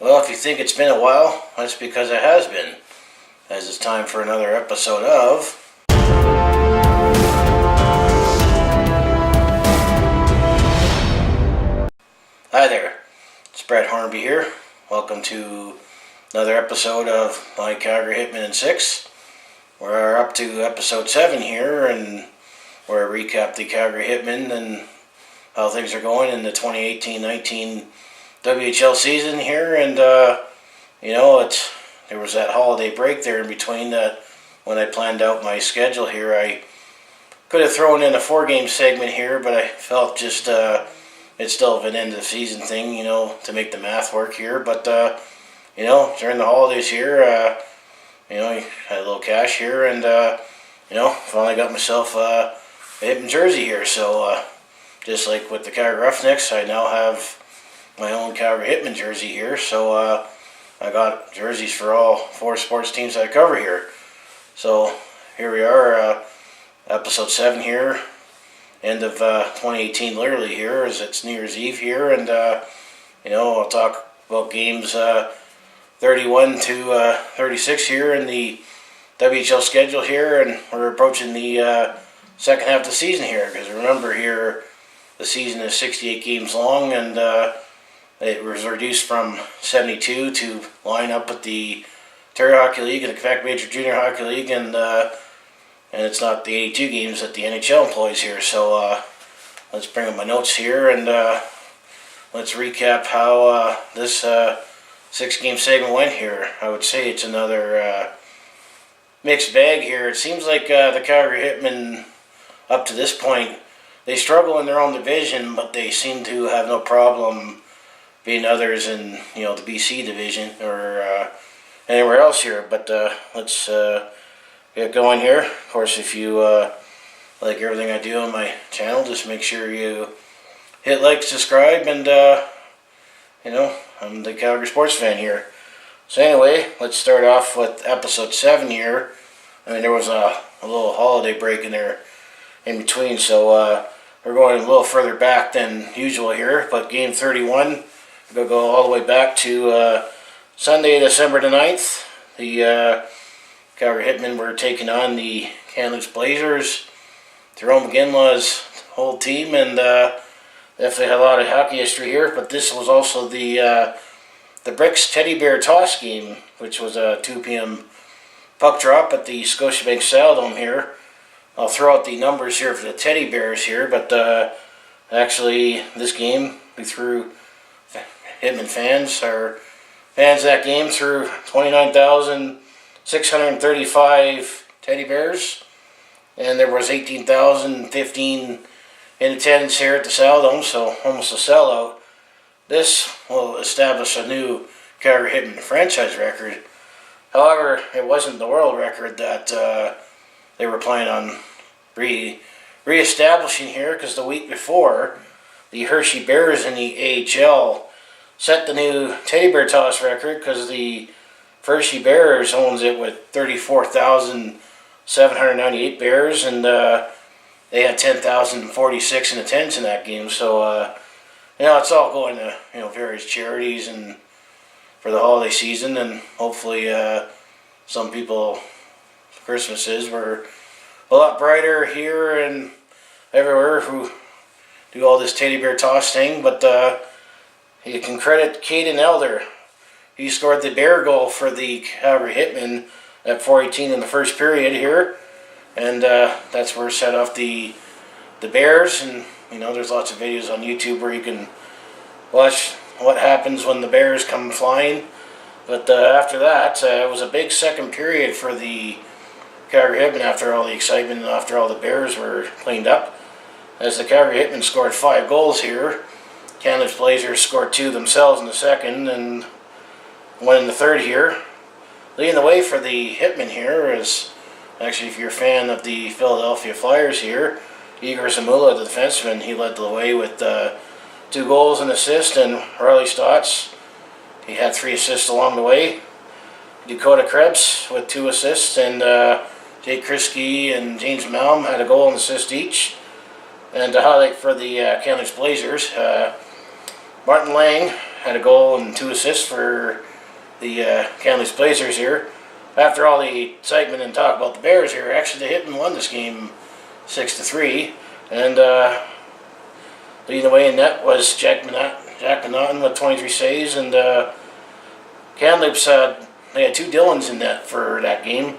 Well, if you think it's been a while, that's because it has been, as it's time for another episode of... Hi there, it's Brett Hornby here. Welcome to another episode of my Calgary Hitmen in 6. We're up to episode 7 here, and where I recap the Calgary Hitmen and how things are going in the 2018-19 WHL season here. And there was that holiday break there in between that when I planned out my schedule here. I could have thrown in a 4-game segment here, but I felt just it's still an end of the season thing, to make the math work here. But during the holidays here, I had a little cash here, and finally got myself a Hitman jersey here. So just like with the Calgary Roughnecks, I now have my own Calgary Hitman jersey here. So I got jerseys for all 4 sports teams I cover here. So here we are, episode 7 here, end of 2018 literally here, as it's New Year's Eve here. And I'll talk about games 31 to 36 here in the WHL schedule here, and we're approaching the second half of the season here, because remember here, the season is 68 games long, and it was reduced from 72 to line up with the Ontario Hockey League and the Quebec Major Junior Hockey League, and it's not the 82 games that the NHL employs here. So let's bring up my notes here, and let's recap how this 6-game segment went here. I would say it's another mixed bag here. It seems like the Calgary Hitmen, up to this point, they struggle in their own division, but they seem to have no problem being others in the BC division or anywhere else here. But let's get going here. Of course, if you like everything I do on my channel, just make sure you hit like, subscribe, and I'm the Calgary sports fan here. So anyway, let's start off with episode 7 here. I mean, there was a little holiday break in there in between, so we're going a little further back than usual here. But game 31, we're going to go all the way back to Sunday, December the 9th. The Calgary Hitmen were taking on the Kamloops Blazers. Jerome McGinley's whole team, and definitely had a lot of hockey history here. But this was also the Bricks Teddy Bear toss game, which was a 2 p.m. puck drop at the Scotiabank Saddledome here. I'll throw out the numbers here for the Teddy Bears here, but actually this game, we threw Hitman fans, or fans that game, threw 29,635 Teddy Bears, and there was 18,015 in attendance here at the Saddledome, so almost a sellout. This will establish a new Calgary Hitman franchise record. However, it wasn't the world record that they were planning on re-establishing here, because the week before, the Hershey Bears in the AHL set the new Teddy Bear toss record, because the Hershey Bears owns it with 34,798 bears, and they had 10,046 in attendance in that game. So it's all going to various charities and for the holiday season, and hopefully some people Christmases were a lot brighter here and everywhere who do all this Teddy Bear toss thing. But you can credit Caden Elder. He scored the bear goal for the Calgary Hitmen at 4:18 in the first period here, and that's where it set off the Bears. And there's lots of videos on YouTube where you can watch what happens when the Bears come flying. But after that, it was a big second period for the Calgary Hitmen after all the excitement and after all the Bears were cleaned up, as the Calgary Hitmen scored 5 goals here. Kamloops Blazers scored 2 themselves in the second and 1 in the third here. Leading the way for the Hitmen here is, actually, if you're a fan of the Philadelphia Flyers here, Igor Zamula, the defenseman, he led the way with 2 goals and assist, and Riley Stotts, he had 3 assists along the way. Dakota Krebs with 2 assists, and Jake Kriske and James Malm had a goal and assist each. And to highlight for the Kamloops Blazers, Martin Lang had a goal and 2 assists for the Kamloops Blazers here. After all the excitement and talk about the Bears here, actually the Hitmen won this game 6-3, and leading the way in net was Jack Manhattan with 23 saves, and Kamloops they had 2 Dylans in net for that game.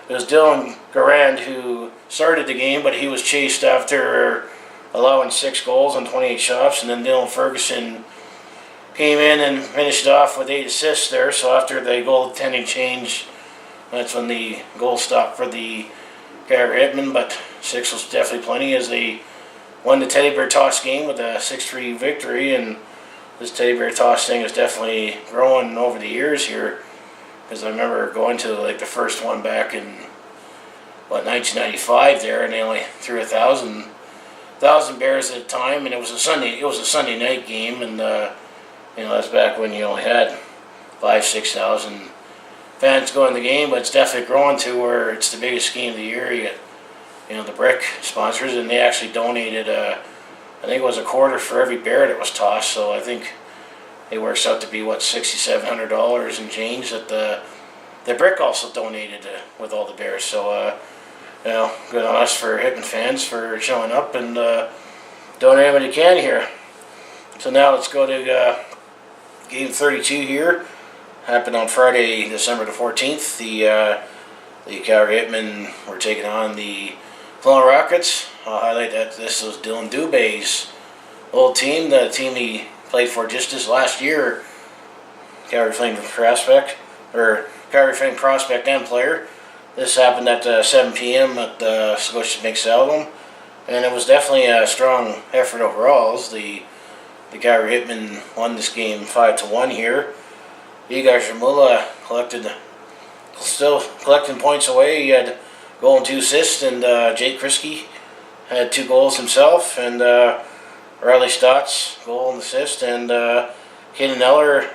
It was Dylan Garand who started the game, but he was chased after allowing 6 goals on 28 shots, and then Dylan Ferguson came in and finished off with 8 assists there. So after the goaltending change, that's when the goal stopped for the Calgary Hitmen, but 6 was definitely plenty as they won the Teddy Bear Toss game with a 6-3 victory. And this Teddy Bear Toss thing is definitely growing over the years here, because I remember going to like the first one back in 1995 there, and they only threw 1,000 Bears at a time, and it was a Sunday night game, and that's back when you only had 5,000-6,000 fans going to the game. But it's definitely growing to where it's the biggest game of the year. You get the brick sponsors, and they actually donated I think it was a quarter for every bear that was tossed. So I think it works out to be $6,700 and change that the brick also donated with all the Bears. So good on us for Hitmen fans for showing up and donating what you can here. So now let's go to game 32 here. Happened on Friday, December the 14th. The Calgary Hitmen were taking on the Kelowna Rockets. I'll highlight that this was Dylan Dubé's old team, the team he played for just this last year. Calgary Flame prospect and player. This happened at 7 p.m. at the Scotia Bank Stadium, and it was definitely a strong effort overall. The Calgary Hitmen won this game 5-1 here. Igor Jamula still collecting points away. He had a goal and 2 assists, and Jake Kriske had 2 goals himself, and Riley Stotts goal and assist, and Caden Eller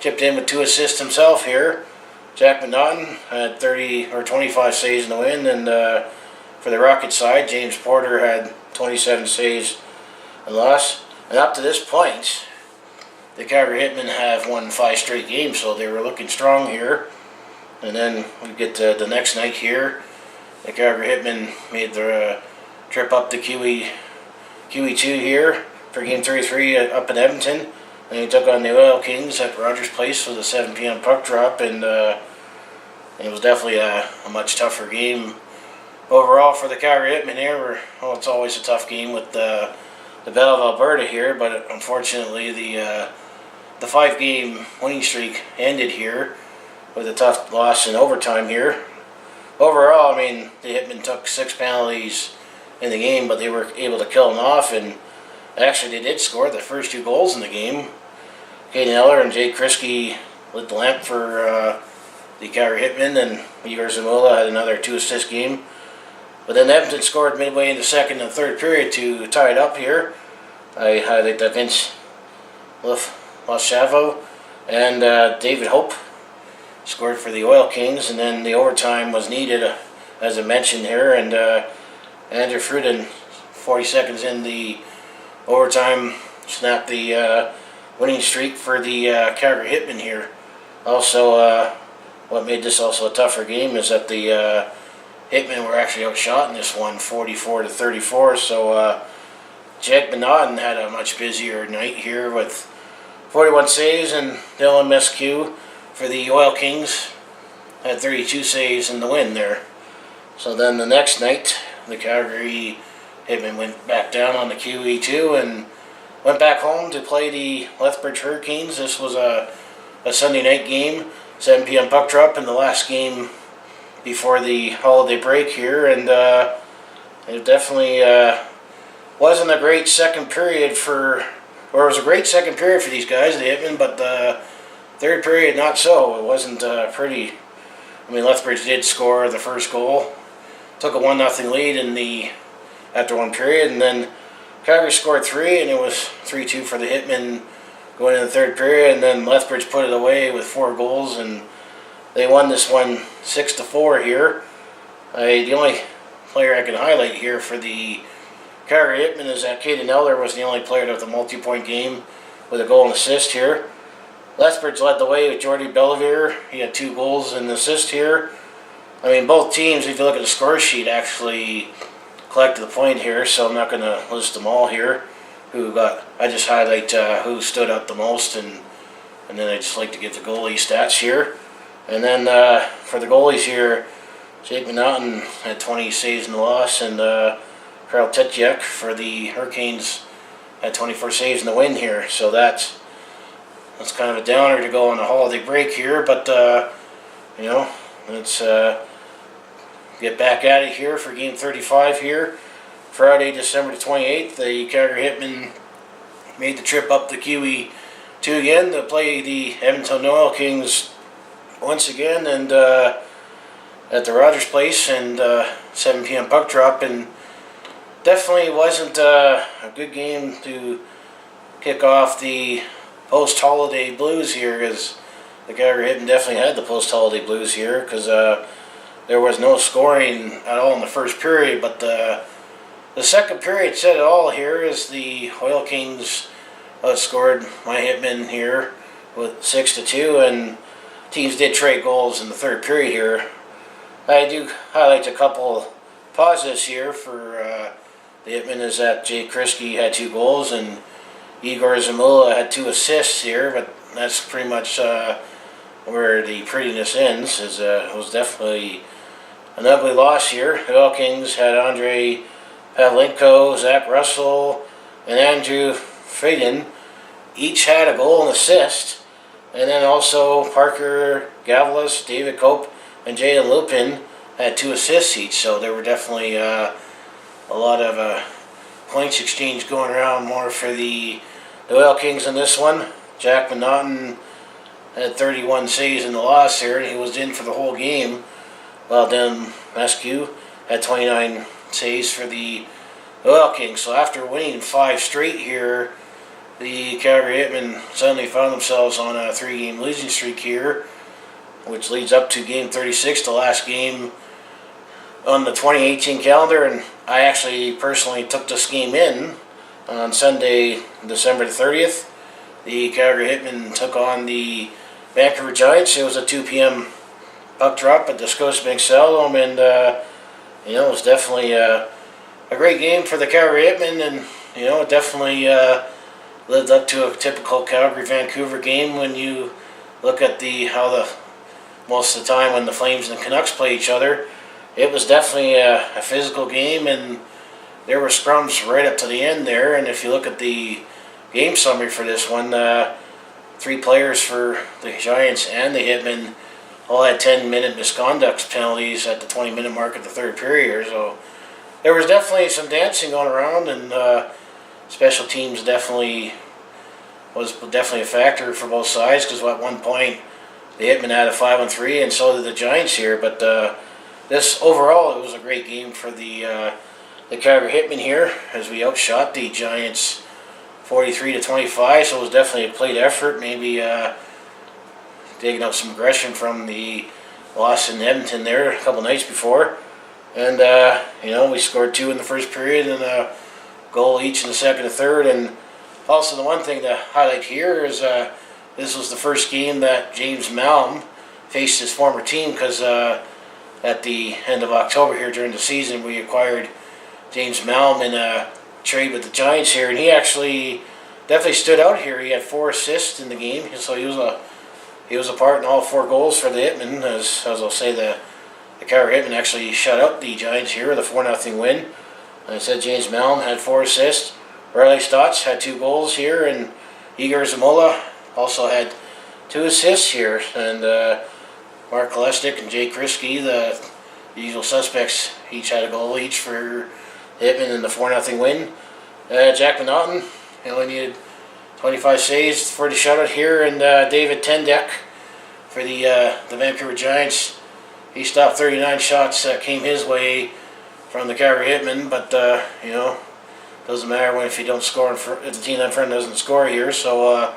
chipped in with 2 assists himself here. Jack Manhattan had 25 saves in the win, and for the Rocket side, James Porter had 27 saves and loss. And up to this point, the Calgary Hitmen have won 5 straight games, so they were looking strong here. And then we get to the next night here. The Calgary Hitmen made their trip up to QE2 here for game 33 up in Edmonton. And he took on the Oil Kings at Rogers Place with a 7 p.m. puck drop, and it was definitely a much tougher game overall for the Calgary Hitmen here. It's always a tough game with the Battle of Alberta here, but unfortunately the 5-game winning streak ended here with a tough loss in overtime here. Overall, the Hitmen took 6 penalties in the game, but they were able to kill them off, and actually they did score the first 2 goals in the game. Caden Eller and Jake Kriske lit the lamp for the Calgary Hitmen, and Igor Zamula had another 2-assist game. But then Edmonton scored midway in the second and third period to tie it up here. I highlight that Vince Loschavo and David Hope scored for the Oil Kings, and then the overtime was needed, as I mentioned here, and Andrew Fruden, 40 seconds in the overtime, snapped the winning streak for the Calgary Hitmen here. Also, what made this also a tougher game is that the Hitmen were actually outshot in this one, 44-34. So Jack Manhattan had a much busier night here with 41 saves, and Dylan Mescu for the Oil Kings had 32 saves in the win there. So then the next night, the Calgary Hitmen went back down on the QE2 and went back home to play the Lethbridge Hurricanes. This was a Sunday night game, 7 p.m. puck drop in the last game before the holiday break here, and it definitely wasn't a great second period it was a great second period for these guys, the Hitmen, but the third period not so. It wasn't pretty. Lethbridge did score the first goal, took a 1-0 lead after one period, and then Calgary scored 3, and it was 3-2 for the Hitmen going in the third period, and then Lethbridge put it away with 4 goals, and they won this one 6-4 here. The only player I can highlight here for the Calgary Hitmen is that Caden Eller was the only player of the multi-point game with a goal and assist here. Lethbridge led the way with Jordy Bellavere. He had 2 goals and an assist here. I mean, both teams, if you look at the score sheet, actually collected the point here, so I'm not going to list them all here. I just highlight who stood out the most, and then I just like to give the goalie stats here. And then for the goalies here, Jake Manhattan had 20 saves in the loss, and Karl Tetjek for the Hurricanes had 24 saves in the win here. So that's kind of a downer to go on a holiday break here, but let's get back at it here for Game 35 here. Friday, December the 28th, the Calgary Hitmen made the trip up the QE2 again to play the Edmonton Oil Kings once again, and at the Rogers Place, and 7 p.m. puck drop, and definitely wasn't a good game to kick off the post-holiday blues here, because the Calgary Hitmen definitely had the post-holiday blues here, because there was no scoring at all in the first period, but the second period said it all here, as the Oil Kings outscored my Hitmen here with 6-2, and teams did trade goals in the third period here. I do highlight a couple positives here for the Hitmen, is that Jay Kriske had 2 goals and Igor Zamula had 2 assists here, but that's pretty much where the prettiness ends. It was definitely an ugly loss here. The Oil Kings had Andrei Pavlenko, Zach Russell, and Andrew Faden each had a goal and assist, and then also Parker Gavalis, David Cope, and Jalen Lupin had 2 assists each, so there were definitely a lot of points exchange going around more for the Oil Kings in this one. Jack Manhattan had 31 saves in the loss here, and he was in for the whole game, while Dan Mascu had 29 saves for the Oil Kings. So after winning 5 straight here, the Calgary Hitmen suddenly found themselves on a 3-game losing streak here, which leads up to Game 36, the last game on the 2018 calendar. And I actually personally took this game in on Sunday, December 30th. The Calgary Hitmen took on the Vancouver Giants. It was a 2 p.m. puck drop at the Scotiabank Saddledome, and it was definitely a great game for the Calgary Hitmen, and it definitely lived up to a typical Calgary-Vancouver game when you look at most of the time when the Flames and the Canucks play each other. It was definitely a physical game, and there were scrums right up to the end there. And if you look at the game summary for this one, 3 players for the Giants and the Hitmen all had 10-minute misconduct penalties at the 20-minute mark of the third period. So there was definitely some dancing going around, and special teams was definitely a factor for both sides, because at one point the Hitmen had a 5-on-3, and so did the Giants here. But this overall, it was a great game for the Calgary Hitmen here, as we outshot the Giants 43-25. So it was definitely a plate effort. Maybe digging up some aggression from the loss in Edmonton there a couple nights before, and we scored 2 in the first period and a goal each in the second and third. And also, the one thing to highlight here is this was the first game that James Malm faced his former team, because at the end of October here during the season, we acquired James Malm in a trade with the Giants here, and he actually definitely stood out here. He had 4 assists in the game, so he was a part in all 4 goals for the Hitmen. As I'll say, the Calgary Hitmen actually shut out the Giants here with a 4-0 win. And I said James Malm had 4 assists. Riley Stotts had 2 goals here, and Igor Zamula also had 2 assists here. And Mark Kolesnik and Jay Kriske, the usual suspects, each had a goal each for Hitmen in the 4-0 win. Jack Manhattan, he only needed 25 saves for the shutout here, and David Tendek for the Vancouver Giants, he stopped 39 shots that came his way from the Calgary Hitmen, but doesn't matter if you don't score, if the team in front doesn't score here. So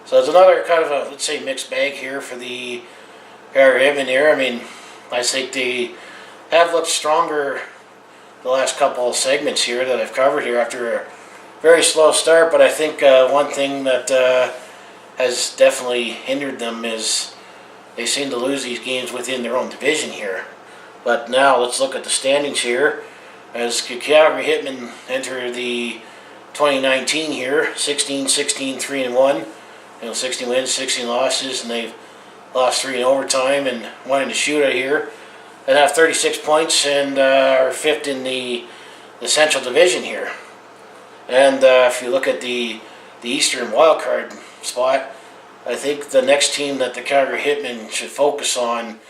it's another kind of a, let's say, mixed bag here for the Calgary Hitmen here. I mean, I think they have looked stronger the last couple of segments here that I've covered here after very slow start, but I think one thing that has definitely hindered them is they seem to lose these games within their own division here. But now let's look at the standings here. As Calgary Hitmen enter the 2019 here, 16-16, 3-1. 16 wins, 16 losses, and they've lost 3 in overtime and 1 in the shootout here. And have 36 points and are 5th in the Central Division here. And if you look at the Eastern wildcard spot, I think the next team that the Calgary Hitmen should focus on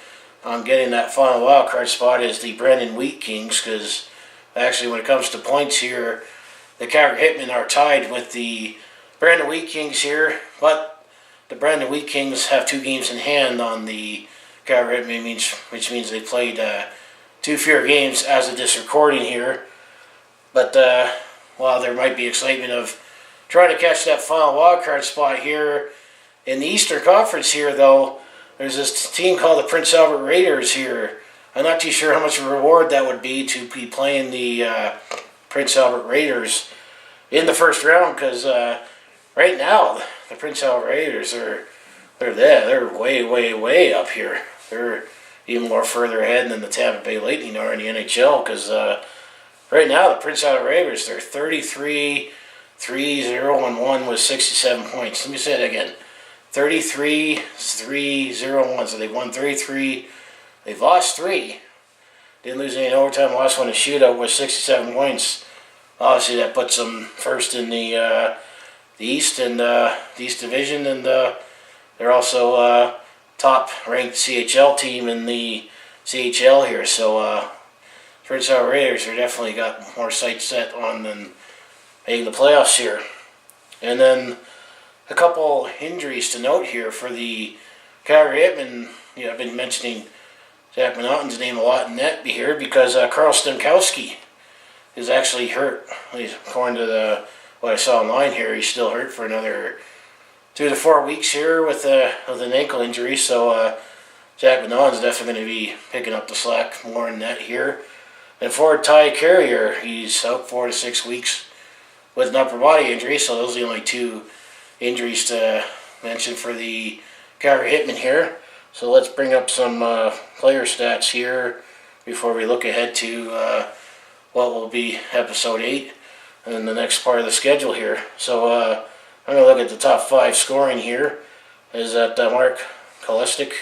getting that final wildcard spot is the Brandon Wheat Kings, because actually when it comes to points here, the Calgary Hitmen are tied with the Brandon Wheat Kings here, but the Brandon Wheat Kings have 2 games in hand on the Calgary Hitmen, which means they played 2 fewer games as of this recording here. But while there might be excitement of trying to catch that final wildcard spot here in the Eastern Conference here, though, there's this team called the Prince Albert Raiders here. I'm not too sure how much of a reward that would be to be playing the Prince Albert Raiders in the first round, because right now the Prince Albert Raiders they're way up here. They're even more further ahead than the Tampa Bay Lightning are in the NHL, because right now the Prince Albert Raiders, they're 33-3-0-1 with 67 points. Let me say that again. 33-3-0-1. So they've won 33. They've lost 3. Didn't lose any in overtime. Lost 1 in shootout with 67 points. Obviously, that puts them first in the East and the East Division, and they're also top-ranked CHL team in the CHL here. So Prince Albert Raiders are definitely got more sights set on than making the playoffs here. And then a couple injuries to note here for the Calgary Hitmen. I've been mentioning Zach Manhattan's name a lot in that here because Karl Stankowski is actually hurt. According to what I saw online here, he's still hurt for another 2 to 4 weeks here with an ankle injury. So Zach Manhattan's definitely going to be picking up the slack more in that here. And forward Ty Carrier, he's out 4 to 6 weeks with an upper body injury. So those are the only 2 injuries to mention for the Calgary Hitmen here. So let's bring up some player stats here before we look ahead to what will be episode 8 and the next part of the schedule here. So I'm going to look at the top 5 scoring here. Is that Mark Kolistic.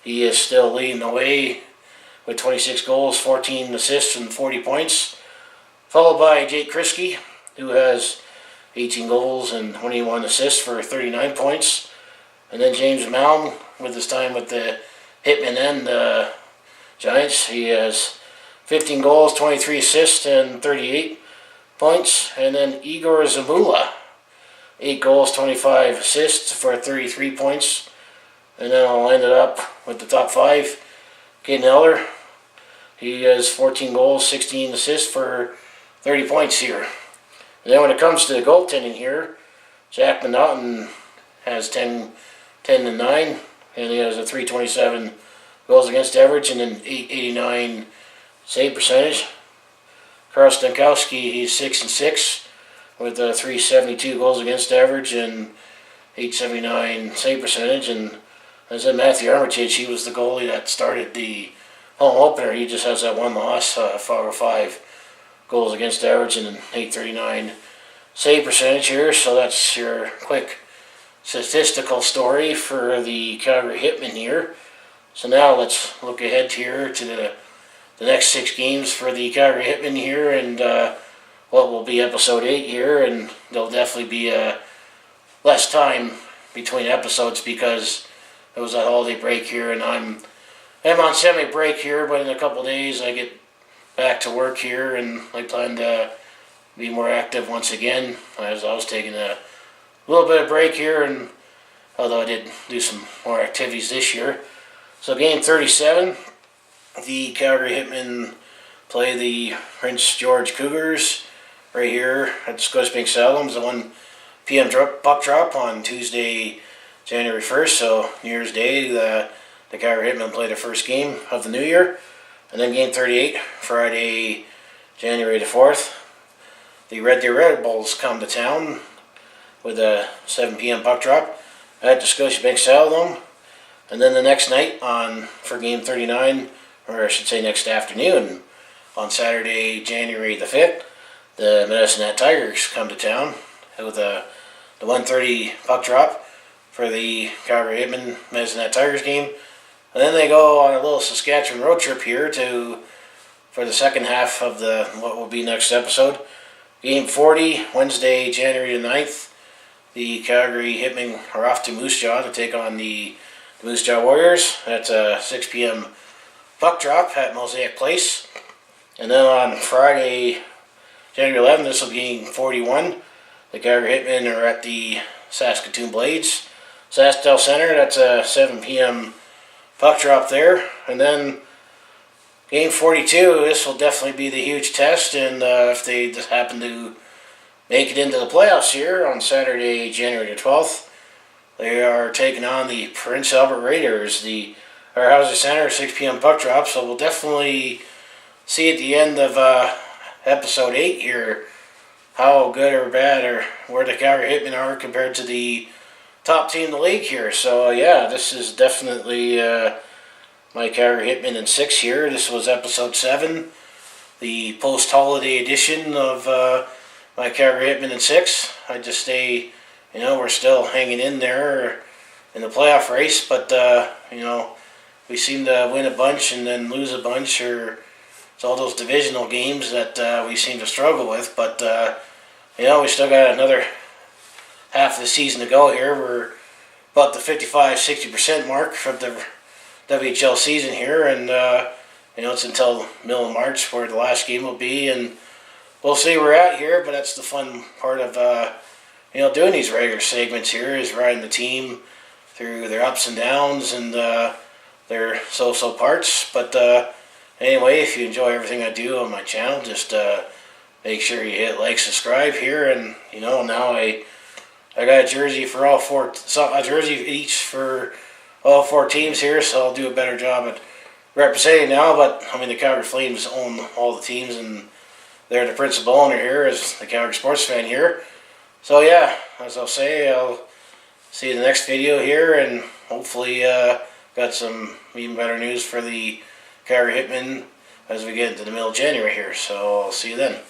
He is still leading the way with 26 goals, 14 assists, and 40 points. Followed by Jake Kriske, who has 18 goals and 21 assists for 39 points. And then James Malm, with his time with the Hitmen and the Giants, he has 15 goals, 23 assists, and 38 points. And then Igor Zamula, 8 goals, 25 assists for 33 points. And then I'll end it up with the top 5. Caden Eller, he has 14 goals, 16 assists for 30 points here. And then when it comes to the goaltending here, Zach Manhattan has 10 and 9, and he has a 327 goals against average and an 889 save percentage. Karl Stankowski, he's 6 and 6 with a 372 goals against average and 879 save percentage. And as in Matthew Armitage, he was the goalie that started the home opener. He just has that 1 loss, 5 goals against average and an 839 save percentage here. So that's your quick statistical story for the Calgary Hitmen here. So now let's look ahead here to the next 6 games for the Calgary Hitmen here, and what will be episode 8 here. And there'll definitely be less time between episodes because there was that holiday break here, and I'm on semi-break here, but in a couple days I get back to work here, and I plan to be more active once again, as I was taking a little bit of break here, and although I did do some more activities this year. So game 37, the Calgary Hitmen play the Prince George Cougars right here at Scotiabank Saddledome. The 1 p.m. puck drop on Tuesday, January 1st, so New Year's Day, the Calgary Hitmen play their first game of the new year. And then game 38, Friday, January the 4th. the Red Deer Red Bulls come to town with a 7 p.m. puck drop at the Scotiabank Saddledome. And then the next night for Game 39, or I should say next afternoon, on Saturday, January the 5th, the Medicine Hat Tigers come to town with the 1:30 puck drop for the Calgary Hitmen Medicine Hat Tigers game. And then they go on a little Saskatchewan road trip here for the second half of what will be next episode. Game 40, Wednesday, January the 9th. The Calgary Hitmen are off to Moose Jaw to take on the Moose Jaw Warriors. That's a 6 p.m. puck drop at Mosaic Place. And then on Friday, January 11th, this will be Game 41. The Calgary Hitmen are at the Saskatoon Blades. SaskTel Center, that's a 7 p.m. puck drop there. And then Game 42, this will definitely be the huge test. And if they just happen to make it into the playoffs here on Saturday, January the 12th, they are taking on the Prince Albert Raiders. The Hauser Center, 6 p.m. puck drop. So we'll definitely see at the end of episode 8 here how good or bad or where the Calgary Hitmen are compared to the top team in the league here. So yeah, this is definitely my Calgary Hitmen in 6 here. This was episode 7, the post-holiday edition of my Calgary Hitmen in 6. I just say, we're still hanging in there in the playoff race, but we seem to win a bunch and then lose a bunch, or it's all those divisional games that we seem to struggle with. But we still got another half of the season to go here. We're about the 55-60% mark of the WHL season here, and it's until middle of March where the last game will be, and we'll see where we're at here. But that's the fun part of doing these regular segments here, is riding the team through their ups and downs and their so-so parts. But anyway, if you enjoy everything I do on my channel, just make sure you hit like, subscribe here, and now I got a jersey for all four, a jersey each for all 4 teams here, so I'll do a better job at representing now. But the Calgary Flames own all the teams, and they're the principal owner here as the Calgary sports fan here. So yeah, as I'll say, I'll see you in the next video here, and hopefully got some even better news for the Calgary Hitmen as we get into the middle of January here. So I'll see you then.